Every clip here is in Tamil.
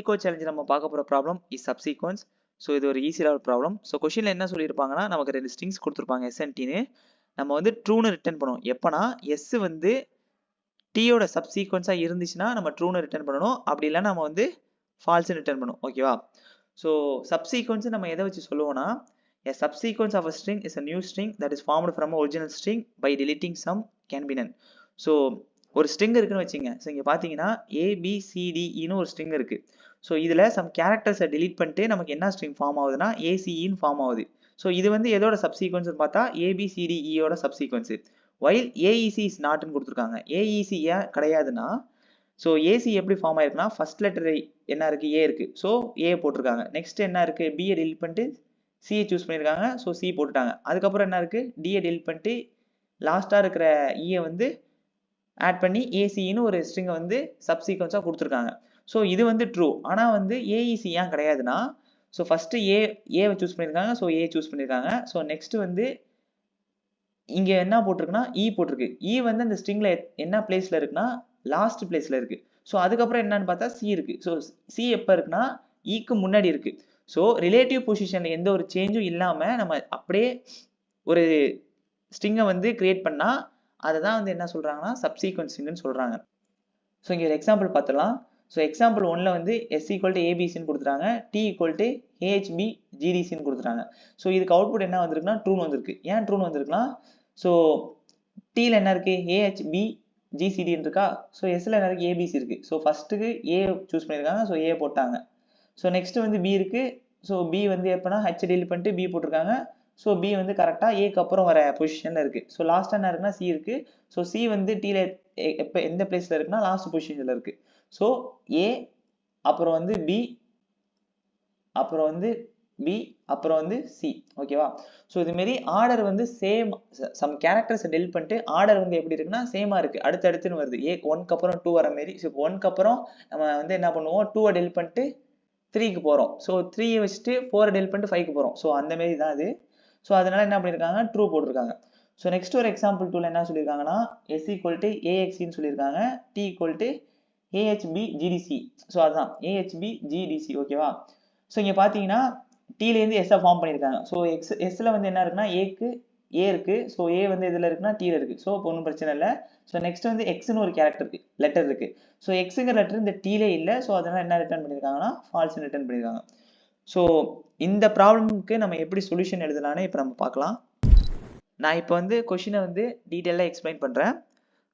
code challenge நம்ம பார்க்க போற ப்ராப்ளம் இஸ் சப்சீக்வன்ஸ். ஸோ இது ஒரு ஈஸி லெவல் ப்ராப்ளம். ஸோ கொஷினில் என்ன சொல்லியிருப்பாங்கன்னா நமக்கு 2 ஸ்ட்ரிங்ஸ் கொடுத்துருப்பாங்க எஸ்என்டின்னு. நம்ம வந்து ட்ரூன்னு ரிட்டர்ன் பண்ணுவோம். எப்போனா எஸ் வந்து டீயோட சப்சீக்வன்ஸாக இருந்துச்சுன்னா நம்ம ட்ரூன்னு ரிட்டர்ன் பண்ணணும். அப்படி இல்லைன்னா நம்ம வந்து ஃபால்ஸ்ன்னு ரிட்டர்ன் பண்ணுவோம். ஓகேவா? ஸோ சப்சீக்வன்ஸ் நம்ம எதை வச்சு சொல்லுவோம்னா a subsequence of a string is a new string that is formed from a original string by deleting some can be none. So ஒரு ஸ்ட்ரிங் இருக்குன்னு வச்சுங்க. ஸோ இங்கே பார்த்தீங்கன்னா ஏபிசிடிஇன்னு ஒரு ஸ்ட்ரிங் இருக்கு. ஸோ இதில் சம் கேரக்டர்ஸை delete பண்ணிட்டு நமக்கு என்ன ஸ்ட்ரிங் ஃபார்ம் ஆகுதுன்னா ஏசிஇன்னு ஃபார்ம் ஆகுது. ஸோ இது வந்து எதோட சப்சீக்வன்ஸ் பார்த்தா ஏபிசிடிஇயோட சப்சீக்வன்ஸ். வைல் ஏஇசி இஸ் நாட்னு கொடுத்துருக்காங்க. ஏஇசி ஏன் கிடையாதுன்னா ஸோ ஏசி எப்படி ஃபார்ம் ஆயிருக்குன்னா ஃபர்ஸ்ட் லெட்டர் என்ன இருக்கு ஏ இருக்கு. ஸோ ஏ போட்டிருக்காங்க. நெக்ஸ்ட் என்ன இருக்கு பிஏ delete பண்ணிட்டு சியை சூஸ் பண்ணியிருக்காங்க. ஸோ சி போட்டுட்டாங்க. அதுக்கப்புறம் என்ன இருக்கு டிஏ delete பண்ணிட்டு லாஸ்ட்டாக இருக்கிற இயை வந்து ஆட் பண்ணி ஏசின்னு ஒரு ஸ்ட்ரிங்கை வந்து சப்சீக்வன்ஸாக கொடுத்துருக்காங்க. ஸோ இது வந்து ட்ரூ. ஆனால் வந்து ஏஇசி ஏன் கிடையாதுன்னா ஸோ ஃபஸ்ட்டு ஏவை சூஸ் பண்ணியிருக்காங்க. ஸோ ஏ சூஸ் பண்ணியிருக்காங்க. ஸோ நெக்ஸ்ட் வந்து இங்கே என்ன போட்டிருக்குன்னா இ போட்டிருக்கு. இ வந்து அந்த ஸ்ட்ரிங்கில் என்ன பிளேஸில் இருக்குன்னா லாஸ்ட் பிளேஸில் இருக்குது. ஸோ அதுக்கப்புறம் என்னன்னு பார்த்தா சி இருக்குது. ஸோ சி எப்போ இருக்குன்னா இக்கு முன்னாடி இருக்குது. ஸோ ரிலேட்டிவ் பொசிஷனில் எந்த ஒரு சேஞ்சும் இல்லாமல் நம்ம அப்படியே ஒரு ஸ்ட்ரிங்கை வந்து கிரியேட் பண்ணால் அதை தான் வந்து என்ன சொல்கிறாங்கன்னா சப்சீக்வன்ஸ் ஸ்ட்ரிங்னு சொல்கிறாங்க. ஸோ இங்கே ஒரு எக்ஸாம்பிள் பார்த்துலாம். ஸோ எக்ஸாம்பிள் 1ல் வந்து எஸ் ஈக்குவல் டு ஏபிசின்னு கொடுத்துட்டாங்க. டி ஈக்குவல் டு ஏஹெச்பி ஜிடிசின்னு கொடுத்துட்டாங்க. ஸோ இதுக்கு அவுட்புட் என்ன வந்திருக்குன்னா ட்ரூன்னு வந்திருக்கு. ஏன் ட்ரூன்னு வந்திருக்குன்னா ஸோ டியில் என்ன இருக்குது ஏஹெச்பி ஜிசிடின்னு இருக்கா. ஸோ எஸ்ல என்ன இருக்குது ஏபிசி இருக்குது. ஸோ ஃபஸ்ட்டுக்கு ஏ சூஸ் பண்ணியிருக்காங்க. ஸோ ஏ போட்டாங்க. ஸோ நெக்ஸ்ட் வந்து பி இருக்குது. ஸோ பி வந்து எப்போனா ஹெச் delete பண்ணிட்டு பி போட்டிருக்காங்க. ஸோ பி வந்து கரெக்டாக ஏக்கு அப்புறம் வர பொசிஷனில் இருக்குது. ஸோ லாஸ்ட்டாக என்ன இருக்குன்னா சி இருக்குது. ஸோ சி வந்து டீல எப்போ எந்த பிளேஸில் இருக்குன்னா லாஸ்ட் பொசிஷனில் இருக்குது. ஸோ ஏ அப்புறம் வந்து பி அப்புறம் வந்து பி அப்புறம் வந்து சி. ஓகேவா? ஸோ இதுமாரி ஆர்டர் வந்து சேம் சம் கேரக்டர்ஸை delete பண்ணிட்டு ஆர்டர் வந்து எப்படி இருக்குன்னா சேமாக இருக்குது. அடுத்தடுத்துன்னு வருது. ஏ 1க்கு அப்புறம் 2 வர மாரி. ஸோ 1க்கு அப்புறம் நம்ம வந்து என்ன பண்ணுவோம் 2வை delete பண்ணிட்டு 3க்கு போகிறோம். ஸோ 3யை வச்சுட்டு 4 delete பண்ணிட்டு 5க்கு போகிறோம். ஸோ அந்த மாரி தான் அது. ஸோ அதனால என்ன பண்ணியிருக்காங்க ட்ரூ போட்டிருக்காங்க. ஸோ நெக்ஸ்ட் ஒரு எக்ஸாம்பிள் 2ல என்ன சொல்லியிருக்காங்கன்னா எஸ் ஈக்குவல் டு ஏஎக்ஸின்னு சொல்லியிருக்காங்க. T equal to AHB GDC. So அதுதான் ஏஹெச்பி ஜிடிசி. ஓகேவா? ஸோ இங்கே பார்த்தீங்கன்னா டீலேருந்து எஸ்ஸை ஃபார்ம் பண்ணியிருக்காங்க. ஸோ எஸ்ஸில் வந்து என்ன இருக்குன்னா ஏக்கு ஏ இருக்குது. ஸோ ஏ வந்து இதில் இருக்குன்னா டீல இருக்குது. ஸோ இப்போ ஒன்றும் பிரச்சனை இல்லை. ஸோ நெக்ஸ்ட் வந்து எக்ஸ்னு ஒரு கேரக்டர் இருக்குது லெட்டர் இருக்குது. ஸோ எக்ஸுங்கிற லெட்டர் இந்த டீலே இல்லை. ஸோ அதனால் என்ன ரிட்டர்ன் பண்ணியிருக்காங்கன்னா ஃபால்ஸ்னு ரிட்டர்ன் பண்ணியிருக்காங்க. ஸோ இந்த ப்ராப்ளமுக்கு நம்ம எப்படி சொல்யூஷன் எழுதலான்னு இப்போ நம்ம பார்க்கலாம். நான் இப்போ வந்து கொஷினை வந்து டீட்டெயிலாக எக்ஸ்பிளைன் பண்ணுறேன்.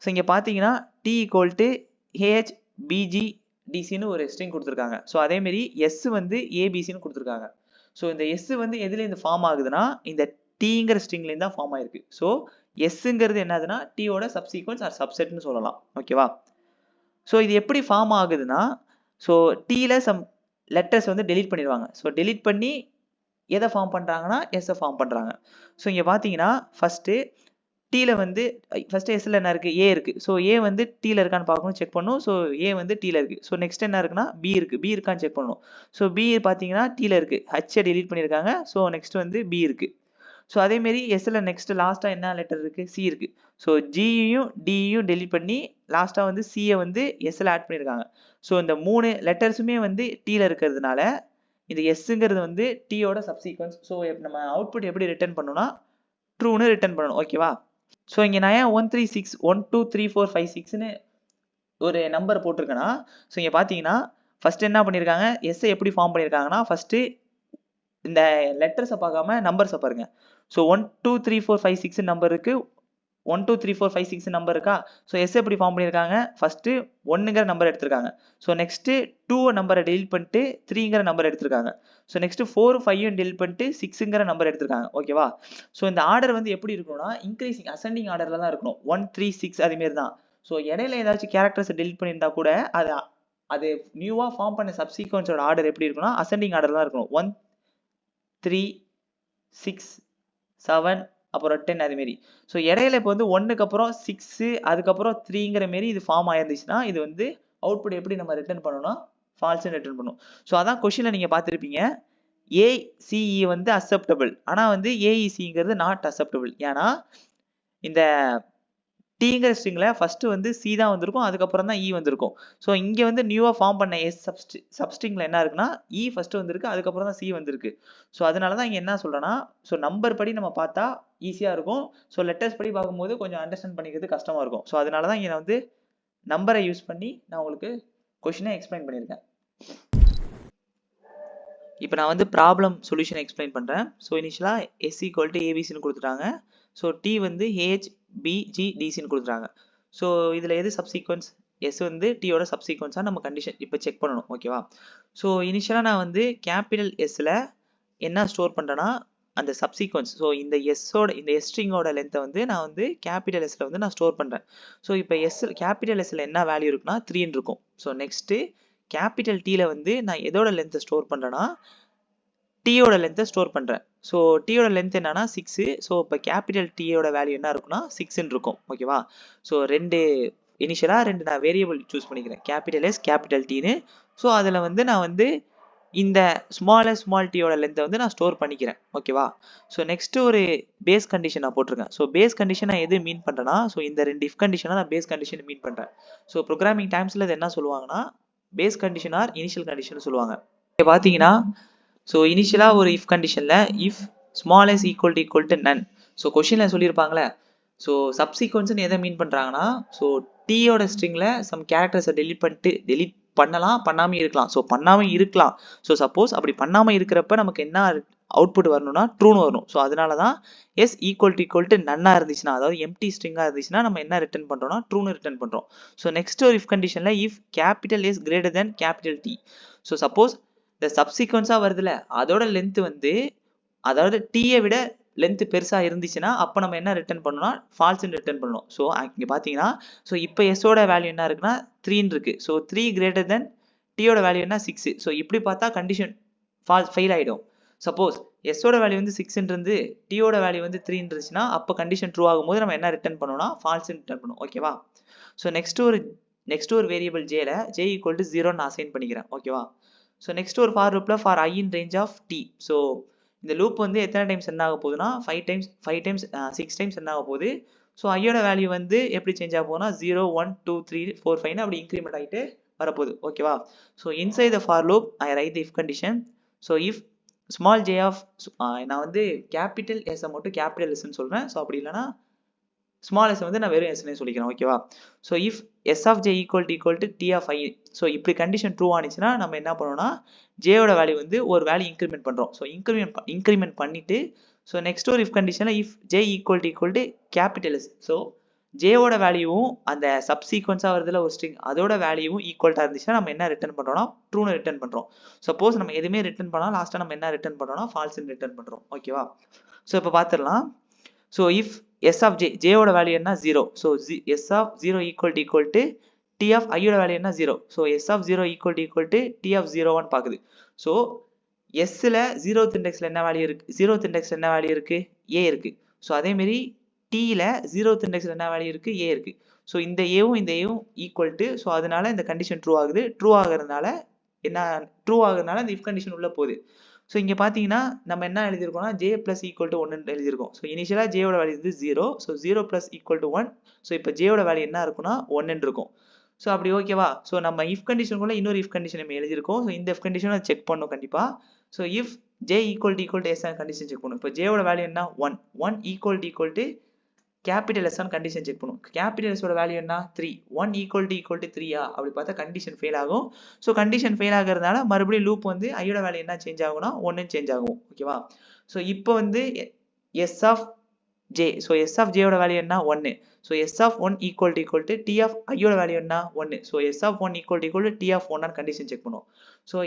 ஸோ இங்கே பார்த்தீங்கன்னா T equal to AH PG டிசின்னு ஒரு ஸ்ட்ரிங் கொடுத்துருக்காங்க. ஸோ அதேமாரி எஸ் வந்து ஏபிசின்னு கொடுத்துருக்காங்க. ஸோ இந்த எஸ் வந்து எதுலேருந்து ஃபார்ம் ஆகுதுன்னா இந்த டீங்கிற ஸ்ட்ரிங்லேருந்து தான் ஃபார்ம் ஆயிருக்கு. ஸோ எஸ்ஸுங்கிறது என்னதுன்னா டீயோட சப்சீக்வன்ஸ் ஆர் சப்செட்னு சொல்லலாம். ஓகேவா? ஸோ இது எப்படி ஃபார்ம் ஆகுதுன்னா ஸோ டீல சம் லெட்டர்ஸ் வந்து delete பண்ணிடுவாங்க. ஸோ delete பண்ணி எதை ஃபார்ம் பண்ணுறாங்கன்னா எஸ்ஸை ஃபார்ம் பண்ணுறாங்க. ஸோ இங்கே பார்த்தீங்கன்னா ஃபஸ்ட்டு டீல வந்து ஃபஸ்ட்டு எஸ்ஸில் என்ன இருக்குது ஏ இருக்குது. ஸோ ஏ வந்து டீல இருக்கான்னு பார்க்கணும் செக் பண்ணணும். ஸோ ஏ வந்து டீல இருக்குது. ஸோ நெக்ஸ்ட் என்ன இருக்குன்னா பி இருக்குது. பி இருக்கான்னு செக் பண்ணணும். ஸோ பி பார்த்தீங்கன்னா டீல இருக்குது. ஹெச்சை delete பண்ணியிருக்காங்க. ஸோ நெக்ஸ்ட் வந்து பி இருக்குது. ஸோ அதேமாரி எஸ்ஸில் நெக்ஸ்ட் லாஸ்ட்டாக என்ன லெட்டர் இருக்குது சி இருக்குது. ஸோ ஜியும் டியும் delete பண்ணி லாஸ்ட்டாக வந்து சியை வந்து எஸ்ஸில் ஆட் பண்ணியிருக்காங்க. ஸோ இந்த 3 லெட்டர்ஸுமே வந்து டீல இருக்கிறதுனால இந்த எஸ்ஸுங்கிறது வந்து டீயோட சப்சீக்வன்ஸ். ஸோ நம்ம அவுட்புட் எப்படி ரிட்டர்ன் பண்ணணும்னா ட்ரூன்னு ரிட்டர்ன் பண்ணணும். ஓகேவா? ஸோ இங்கே நான் ஏன் 136 1 2 3 4 5 6ன்னு ஒரு நம்பர் போட்டிருக்கேன்னா ஸோ இங்கே பார்த்தீங்கன்னா ஃபஸ்ட்டு என்ன பண்ணியிருக்காங்க எஸ்ஸை எப்படி ஃபார்ம் பண்ணியிருக்காங்கன்னா ஃபஸ்ட்டு இந்த லெட்டர்ஸை பார்க்காம நம்பர்ஸை பாருங்க. ஸோ 1 2 3 4 5 6 நம்பர் இருக்குது. 1 2 3 4 5 6 நம்பர் இருக்கா. ஸோ எஸ் எப்படி ஃபார்ம் பண்ணியிருக்காங்க ஃபஸ்ட்டு 1ங்கிற நம்பர் எடுத்திருக்காங்க. ஸோ நெக்ஸ்ட்டு 2 நம்பரை delete பண்ணிட்டு 3ங்கிற நம்பர் எடுத்திருக்காங்க. ஸோ நெக்ஸ்ட்டு 4 5யும் delete பண்ணிட்டு 6ங்கிற நம்பர் எடுத்திருக்காங்க. ஓகேவா? ஸோ இந்த ஆர்டர் வந்து எப்படி இருக்கணும்னா இன்க்ரீசிங் அசெண்டிங் ஆர்டரில் தான் இருக்கணும். 1 3 6 அதுமாரி தான். ஸோ இடையில ஏதாச்சும் கேரக்டர்ஸை delete பண்ணியிருந்தா கூட அது நியூவாக ஃபார்ம் பண்ண சப்சீக்வன்ஸோட ஆர்டர் எப்படி இருக்குன்னா அசெண்டிங் ஆர்டர் தான் இருக்கணும். 1 3 6 7 அப்புறம் 10 அதுமாரி. ஸோ இடையில இப்போ வந்து 1க்கு அப்புறம் 6 அதுக்கப்புறம் 3ங்கிற மாரி இது ஃபார்ம் ஆயிருந்துச்சுன்னா இது வந்து அவுட்புட் எப்படி நம்ம ரிட்டர்ன் பண்ணணும்னா ஃபால்ஸ்னு ரிட்டர்ன் பண்ணும். ஸோ அதான் கொஷினில் நீங்கள் பார்த்துருப்பீங்க ஏசிஇ வந்து அக்செப்டபிள் ஆனால் வந்து ஏஇசிங்கிறது நாட் அக்செப்டபிள். ஏன்னா இந்த டீங்கிற ஸ்ட்ரிங்ல ஃபர்ஸ்ட் வந்து சி தான் வந்திருக்கும், அதுக்கப்புறம் தான் இ வந்திருக்கும். ஸோ இங்க வந்து நியூவா ஃபார்ம் பண்ண எஸ் சப்ஸ்ட்ரிங்ல என்ன இருக்குன்னா இ ஃபர்ஸ்ட் வந்திருக்கு, அதுக்கப்புறம் தான் சி வந்திருக்கு. ஸோ அதனால தான் இங்க என்ன சொல்றேன்னா, ஸோ நம்பர் படி நம்ம பார்த்தா ஈஸியா இருக்கும். ஸோ லெட்டர்ஸ் படி பார்க்கும்போது கொஞ்சம் அண்டர்ஸ்டாண்ட் பண்ணிக்கிறது கஷ்டமா இருக்கும். ஸோ அதனால தான் இங்க நான் வந்து நம்பரை யூஸ் பண்ணி நான் உங்களுக்கு கொஸ்டினை எக்ஸ்பிளைன் பண்ணியிருக்கேன். இப்போ நான் வந்து ப்ராப்ளம் சொல்யூஷன் எக்ஸ்பிளைன் பண்ணுறேன். ஸோ இனிஷியலாக எஸ் ஈக்குவல் டு ஏபிசின்னு கொடுத்துட்டாங்க. ஸோ டி வந்து ஹேச் பிஜி டிசின்னு கொடுத்துட்டாங்க. ஸோ இதில் எது சப்சீக்வன்ஸ்? எஸ் வந்து டியோட சப்சீக்வன்ஸாக நம்ம கண்டிஷன் இப்போ செக் பண்ணணும். ஓகேவா? ஸோ இனிஷியலாக நான் வந்து கேபிட்டல் எஸ்ஸில் என்ன ஸ்டோர் பண்ணுறேன்னா அந்த சப்சீக்வன்ஸ். ஸோ இந்த எஸ்ஸோட இந்த எஸ் ஸ்ட்ரிங்கோட லென்த்தை வந்து நான் வந்து கேபிட்டல் எஸ்ஸில் வந்து நான் ஸ்டோர் பண்ணுறேன். ஸோ இப்போ கேபிட்டல் எஸ்ஸில் என்ன வேல்யூ இருக்குன்னா 3 இருக்கும். ஸோ நெக்ஸ்ட்டு கேபிட்டல் டீல வந்து நான் எதோட லென்த்தை ஸ்டோர் பண்ணுறேன்னா டீயோட லென்த்தை ஸ்டோர் பண்ணுறேன். ஸோ டீயோட லென்த் என்னன்னா 6. ஸோ இப்போ கேபிட்டல் டீயோட வேல்யூ என்ன இருக்குன்னா 6ன்னு இருக்கும். ஓகேவா? ஸோ இனிஷியலாக ரெண்டு நான் வேரியபிள் சூஸ் பண்ணிக்கிறேன், கேபிட்டல் எஸ் கேபிட்டல் டீன்னு. ஸோ அதில் வந்து நான் வந்து இந்த ஸ்மால் டீயோட லென்த்தை வந்து நான் ஸ்டோர் பண்ணிக்கிறேன். ஓகேவா? ஸோ நெக்ஸ்ட் ஒரு பேஸ் கண்டிஷன் நான் போட்டிருக்கேன். ஸோ பேஸ் கண்டிஷன் நான் எது மீன் பண்ணுறேன்னா, ஸோ இந்த ரெண்டு இஃப் கண்டிஷனை நான் பேஸ் கண்டிஷன் மீன் பண்ணுறேன். ஸோ ப்ரோக்ராமிங் டைம்ஸில் இது என்ன சொல்லுவாங்கன்னா base condition or initial condition சொல்லுவாங்க. இப்போ பார்த்தீங்கன்னா ஸோ இனிஷியலாக ஒரு இஃப் கண்டிஷனில் if small S equal to none. So கொஷினில் சொல்லியிருப்பாங்களே, ஸோ சப்சீக்வன்ஸ்னு எதை மீன் பண்ணுறாங்கன்னா, ஸோ டீயோட ஸ்ட்ரிங்கில் சம் கேரக்டர்ஸை டெலிட் பண்ணலாம், பண்ணாமல் இருக்கலாம். ஸோ பண்ணாமல் இருக்கலாம். ஸோ சப்போஸ் அப்படி பண்ணாமல் இருக்கிறப்ப நமக்கு என்ன அவுட்புட் வரணும்னா ட்ரூன்னு வரணும். ஸோ அதனால தான் எஸ் ஈக்குவல் டு நன்னாக இருந்துச்சுன்னா, அதாவது எம்டி ஸ்ட்ரிங்காக இருந்துச்சுன்னா நம்ம என்ன ரிட்டர்ன் பண்ணுறோம்னா ட்ரூன்னு ரிட்டர்ன் பண்ணுறோம். ஸோ நெக்ஸ்ட் ஒரு இஃப் கண்டிஷனில் if capital S greater than capital T. So suppose இந்த சப்சீக்வன்ஸாக வருதுல அதோட லென்த் வந்து அதாவது டீயை விட லென்த் பெருசாக இருந்துச்சுன்னா அப்போ நம்ம என்ன ரிட்டர்ன் பண்ணணும்னா ஃபால்ஸ்ன்னு ரிட்டர்ன் பண்ணணும். ஸோ இங்கே பார்த்தீங்கன்னா ஸோ இப்போ எஸ்ஸோட வேல்யூ என்ன இருக்குன்னா 3ன்னு இருக்கு. ஸோ 3 கிரேட்டர் தென் டீயோட வேல்யூ என்ன 6. ஸோ இப்படி பார்த்தா கண்டிஷன் ஃபெயில் ஆகிடும். சப்போஸ் எஸ்ஸோட வேல்யூ வந்து 6 இருந்து டீயோட வேல்யூ வந்து 3 இருந்துச்சுன்னா அப்போ கண்டிஷன் ட்ரூ ஆகும்போது நம்ம என்ன ரிட்டர்ன் பண்ணணும்னா ஃபால்ஸ்ன்னு ரிட்டர்ன் பண்ணும். ஓகேவா? ஸோ நெக்ஸ்ட் ஒரு வேரியபிள் ஜேல ஜே ஈக்குவல் டு 0 நான் அசைன் பண்ணிக்கிறேன். ஓகேவா? ஸோ நெக்ஸ்ட் ஒரு ஃபார் லூப்பில் for I in range of T. So இந்த லூப் வந்து எத்தனை டைம்ஸ் என்ன ஆக போகுதுன்னா 5 டைம்ஸ் 6 டைம்ஸ் என்ன ஆக போகுது. ஸோ ஐயோட வேல்யூ வந்து எப்படி சேஞ்ச் ஆக போகுதுன்னா 0 1 2 3 4 5 அப்படி இன்க்ரிமெண்ட் ஆகிட்டு வரப்போகுது. ஓகேவா? So inside the for loop I write the if condition. So if small J of நான் வந்து கேபிட்டல் எஸ்ஸை மட்டும் கேபிட்டல் எஸ்ன்னு சொல்கிறேன். ஸோ அப்படி இல்லைனா ஸ்மால் எஸ் வந்து நான் வெறும் எஸ்னே சொல்லிக்கிறேன். ஓகேவா? So if S of J equal to T of I. So இப்படி கண்டிஷன் ட்ரூ ஆனிச்சுன்னா நம்ம என்ன பண்ணோம்னா ஜேயோட வேல்யூ வந்து ஒரு வேல்யூ இன்க்ரிமெண்ட் பண்ணுறோம். ஸோ இன்க்ரிமெண்ட் பண்ணிட்டு ஸோ நெக்ஸ்ட் ஒரு இஃப் கண்டிஷனில் if J equal to capital S. So ஜேயோட வேல்யூவும் அந்த சப்சீக்வன்ஸாக வருதுல ஒரு ஸ்ட்ரிங் அதோட வேல்யூவும் ஈக்குவல்ட்டாக இருந்துச்சுன்னா நம்ம என்ன ரிட்டர்ன் பண்ணுறோம்னா ட்ரூன்னு ரிட்டர்ன் பண்ணுறோம். சப்போஸ் நம்ம எதுவுமே ரிட்டர்ன் பண்ணால் லாஸ்ட்டாக நம்ம என்ன ரிட்டர்ன் பண்ணுறோம்னா ஃபால்ஸ்ன்னு ரிட்டர்ன் பண்ணுறோம். ஓகேவா? ஸோ இப்போ பார்த்துடலாம். So if S of J ஜேயோட வேல்யூ என்ன 0. So S of 0 equal to T of ஐயோட வேல்யூ என்ன 0. So S of 0 equal to T of 0 பார்க்குது. ஸோ எஸ்ஸில் 0th இண்டெக்ஸில் என்ன வேல்யூ இருக்குது? 0th இண்டெக்ஸில் என்ன வேல்யூ இருக்குது? ஏ இருக்குது. ஸோ அதேமாரி டீயில் 0th இண்டெக்ஸில் என்ன வேல்யூ இருக்குது? ஏ இருக்குது. ஸோ இந்த ஏவும் ஈக்குவல் டு. ஸோ அதனால இந்த கண்டிஷன் ட்ரூ ஆகுது. ட்ரூ ஆகுறதுனால இந்த இஃப் கண்டிஷன் உள்ள போகுது. ஸோ இங்கே பார்த்தீங்கன்னா நம்ம என்ன எழுதியிருக்கோம்னா ஜே பிளஸ் ஈக்குவல் டு 1 எழுதியிருக்கோம். ஸோ இனிஷியலாக ஜேயோட வேல்யூ வந்து 0. So 0 plus equal to 1. So இப்போ ஜேயோட வேல்யூ என்ன இருக்குன்னா 1 இருக்கும். ஸோ அப்படி ஓகேவா? ஸோ நம்ம இஃப் கண்டிஷனுக்குள்ள இன்னொரு இஃப் கண்டிஷன் நம்ம எழுதியிருக்கோம். ஸோ இந்த இஃப் கண்டிஷனை செக் பண்ணணும் கண்டிப்பாக. So if J equal to S condition check பண்ணணும். இப்போ ஜேயோட வேல்யூ என்ன 1 equal to capital S condition check பண்ணும். கேபிட்டல் எஸோட வேல்யூ என்ன 3. 1 ஈக்குவல் டு 3 அப்படி பார்த்தா கண்டிஷன் ஃபெயில் ஆகும். ஸோ கண்டிஷன் ஃபெயில் ஆகிறதுனால மறுபடியும் லூப் வந்து ஐயோட வேல்யூ என்ன சேஞ்ச் ஆகும்னா 1 சேஞ்ச் ஆகும். ஓகேவா? ஸோ இப்போ வந்து S of J. So S of ஜேயோட வேல்யூ என்ன 1. So S of 1 equal to T of ஐயோட வேல்யூ என்ன 1. So S of 1 equal to T of 1 condition check பண்ணும். ஸோ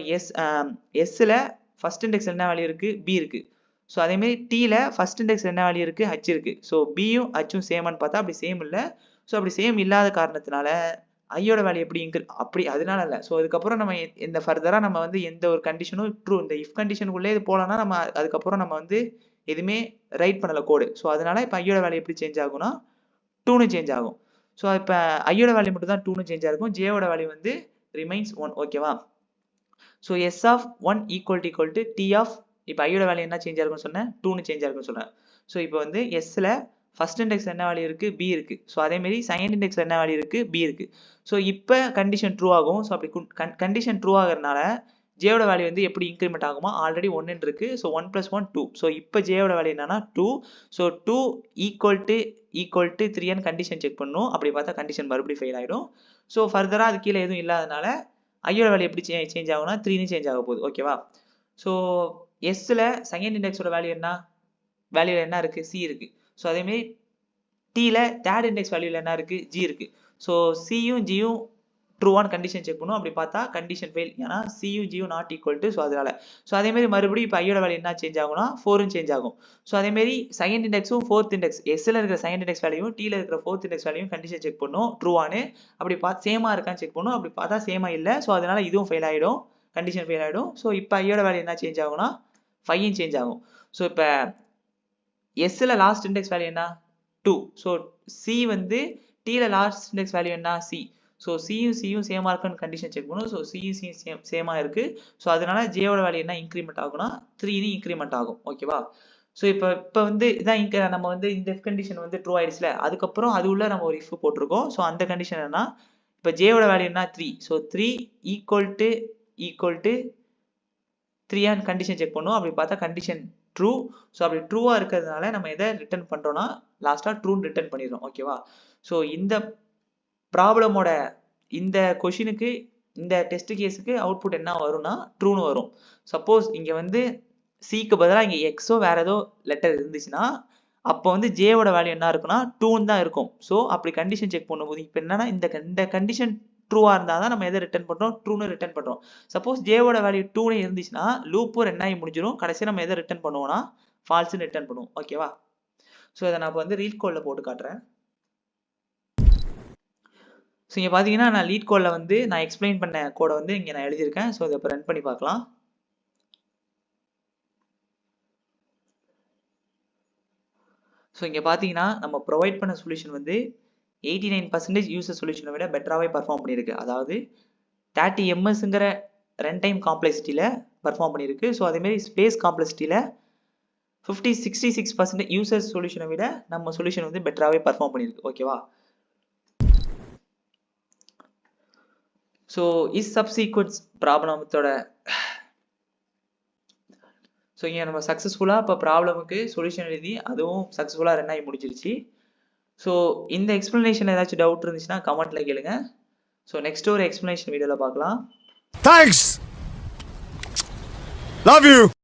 எஸ்ஸில் ஃபர்ஸ்ட் இண்டெக்ஸ் என்ன வேல்யூ இருக்குது? பி இருக்குது. ஸோ அதேமாரி டீயில் ஃபர்ஸ்ட் இண்டெக்ஸ் என்ன வேல்யூ இருக்குது? ஹச் இருக்குது. ஸோ பியும் ஹச்சும் சேமான்னு பார்த்தா அப்படி சேம் இல்லை. ஸோ அப்படி சேம் இல்லாத காரணத்தினால ஐயோட வேல்யூ எப்படி அப்படி அதனால இல்லை. ஸோ அதுக்கப்புறம் நம்ம இந்த ஃபர்தராக நம்ம வந்து எந்த ஒரு கண்டிஷனும் ட்ரூ இந்த இஃப் கண்டிஷனுக்குள்ளே இது போகலன்னா நம்ம அதுக்கப்புறம் நம்ம வந்து எதுவுமே ரைட் பண்ணலை கோடு. ஸோ அதனால இப்போ ஐயோட வேல்யூ எப்படி சேஞ்ச் ஆகும்னா 2ன்னு சேஞ்ச் ஆகும். ஸோ இப்போ ஐயோட வேல்யூ மட்டும் தான் 2ன்னு சேஞ்ச் ஆகும். ஜேயோட வேல்யூ வந்து ரிமைன்ஸ் 1. ஓகேவா? So S of 1 equal to T of இப்போ ஐயோட வேல்யூ என்ன சேஞ்ச் ஆகும்னு சொன்னேன் 2ன்னு சேஞ்ச் ஆகும்னு சொல்கிறேன். ஸோ இப்போ வந்து எஸ்ஸில் ஃபர்ஸ்ட் இண்டெக்ஸ் என்ன வேல்யூ இருக்கு பி இருக்கு. ஸோ அதே மாதிரி செகண்ட் இண்டெக்ஸ்ல என்ன வேல்யூ இருக்கு பி இருக்கு. ஸோ இப்போ கண்டிஷன் ட்ரூ ஆகும். ஸோ அப்படி கண்டிஷன் ட்ரூ ஆகிறதுனால ஜேயோட வேல்யூ வந்து எப்படி இன்க்ரிமெண்ட் ஆகுமா ஆல்ரெடி 1 இருக்கு. ஸோ 1 + 1 2. ஸோ இப்போ ஜேயோட வேல்யூ என்னன்னா 2. ஸோ 2 = 3 கண்டிஷன் செக் பண்ணும். அப்படி பார்த்தா கண்டிஷன் மறுபடியும் ஃபெயில் ஆகிடும். ஸோ ஃபர்தராக அது கீழே எதுவும் இல்லாதனால ஐயோட வேல்யூ எப்படி சேஞ்ச் ஆகும்னா 3ன்னு சேஞ்ச் ஆக போகுது. ஓகேவா? ஸோ எஸ்ல செகண்ட் இண்டெக்ஸோட வேல்யூ என்ன இருக்கு சி இருக்கு. ஸோ அதேமாரி டீல தேர்ட் இண்டெக்ஸ் வேல்யூல என்ன இருக்கு ஜி இருக்கு. ஸோ சியும் ஜியும் ட்ரூவான கண்டிஷன் செக் பண்ணும். அப்படி பார்த்தா கண்டிஷன் ஃபெயில். ஏன்னா சியும் ஜியும் நாட் ஈக்குவல் டு. ஸோ அதனால ஸோ அதேமாரி மறுபடியும் இப்போ ஐயோட வேல்யூ என்ன சேஞ்ச் ஆகும்னா 4ன்னு சேஞ்ச் ஆகும். ஸோ அதேமாரி செகண்ட் இண்டெக்ஸும் ஃபோர்த் இண்டெக்ஸ் எஸ்ல இருக்கிற செகண்ட் இண்டெக்ஸ் வேல்யூவும் டீல இருக்கிற ஃபோர்த் இண்டெக்ஸ் வேல்யூவும் கண்டிஷன் செக் பண்ணும் ட்ரூவானு. அப்படி பார்த்து சேமா இருக்கான்னு செக் பண்ணும். அப்படி பார்த்தா சேமா இல்லை. ஸோ அதனால இதுவும் ஃபெயில் ஆகிடும். கண்டிஷன் ஃபெயில் ஆகிடும். ஸோ இப்போ ஐயோட வேல்யூ என்ன சேஞ்ச் ஆகும்னா 5 சேஞ்ச் ஆகும். ஸோ இப்போ எஸ்ல லாஸ்ட் இண்டெக்ஸ் வேல்யூ என்ன 2. ஸோ சி வந்து டீல லாஸ்ட் இண்டெக்ஸ் வேல்யூ என்ன சி. ஸோ சியும் சேமா இருக்குன்னு கண்டிஷன் செக் பண்ணும். ஸோ சியும் சேமா இருக்கு. ஸோ அதனால ஜேயோட வேல்யூ என்ன இன்க்ரிமெண்ட் ஆகும்னா 3ன்னு இன்க்ரிமெண்ட் ஆகும். ஓகேவா? ஸோ இப்போ வந்து இதான் நம்ம வந்து இந்த இஃப் கண்டிஷன் வந்து ட்ரூ ஆயிடுச்சுல. அதுக்கப்புறம் அது உள்ள நம்ம ஒரு இஃப் போட்டிருக்கோம். ஸோ அந்த கண்டிஷன் என்ன இப்போ ஜேயோட வேல்யூ என்ன 3. ஸோ 3 = 3 கண்டிஷன் செக் பண்ணும். அப்படி பார்த்தா கண்டிஷன் ட்ரூ. ஸோ அப்படி ட்ரூவா இருக்கிறதுனால நம்ம எதை ரிட்டர்ன் பண்றோம்னா லாஸ்டா ட்ரூன்னு ரிட்டர்ன் பண்ணிடுறோம். ஓகேவா? ஸோ இந்த ப்ராப்ளமோட இந்த கொஷினுக்கு இந்த டெஸ்ட் கேஸுக்கு அவுட்புட் என்ன வரும்னா ட்ரூன்னு வரும். சப்போஸ் இங்க வந்து சிக்கு பதிலாக இங்க எக்ஸோ வேற ஏதோ லெட்டர் இருந்துச்சுன்னா அப்போ வந்து ஜேவோட வேல்யூ என்ன இருக்குன்னா 2ன்னு தான் இருக்கும். ஸோ அப்படி கண்டிஷன் செக் பண்ணும்போது இப்போ என்னன்னா இந்த கண்டிஷன் ட்ரூவா இருந்தால் தான் நம்ம எதை ரிட்டர்ன் பண்றோம் ட்ரூன்னு ரிட்டர்ன் பண்றோம். சப்போஸ் ஜேவோட வேல்யூ 2ன்னு இருந்துச்சுன்னா லூப்பும் 2 ஆகி முடிஞ்சிடும். கடைசியாக நம்ம எதை ரிட்டர்ன் பண்ணுவோம்னா ஃபால்ஸ்ன்னு ரிட்டர்ன் பண்ணுவோம். ஓகேவா? ஸோ இதை நான் இப்போ வந்து ரீட் கோட்ல போட்டு காட்டுறேன். ஸோ இங்கே பார்த்தீங்கன்னா நான் லீட் கோடில் வந்து நான் எக்ஸ்பிளைன் பண்ண கோடை வந்து இங்கே நான் எழுதியிருக்கேன். ஸோ இதை இப்போ ரன் பண்ணி பார்க்கலாம். ஸோ இங்கே பார்த்தீங்கன்னா நம்ம ப்ரொவைட் பண்ண சொல்யூஷன் வந்து 89% யூசர் சொல்யூஷனை விட பெட்டராகவே பர்ஃபார்ம் பண்ணியிருக்கு. அதாவது 30 ms ரன் டைம் காம்ப்ளெக்சிட்டியில் பர்ஃபார்ம் பண்ணியிருக்கு. ஸோ அதேமாரி ஸ்பேஸ் காம்ப்ளெக்சிட்டியில் 66% யூசர் சொல்யூஷனை விட நம்ம சொல்யூஷன் வந்து பெட்டராகவே பர்ஃபார்ம் பண்ணியிருக்கு. ஓகேவா? ஸோ இஸ் சப்சீக்வன்ஸ் ப்ராப்ளமத்தோட ஸோ இங்கே நம்ம சக்ஸஸ்ஃபுல்லாக இப்போ ப்ராப்ளமுக்கு சொல்யூஷன் எழுதி அதுவும் சக்ஸஸ்ஃபுல்லாக ரன் ஆகி முடிஞ்சிருச்சு. ஸோ இந்த எக்ஸ்பிளனேஷன் ஏதாச்சும் டவுட் இருந்துச்சுன்னா கமெண்ட்ல கேளுங்க. ஸோ நெக்ஸ்ட் ஒரு எக்ஸ்பிளனேஷன் வீடியோவில் பார்க்கலாம். Thanks. Love you.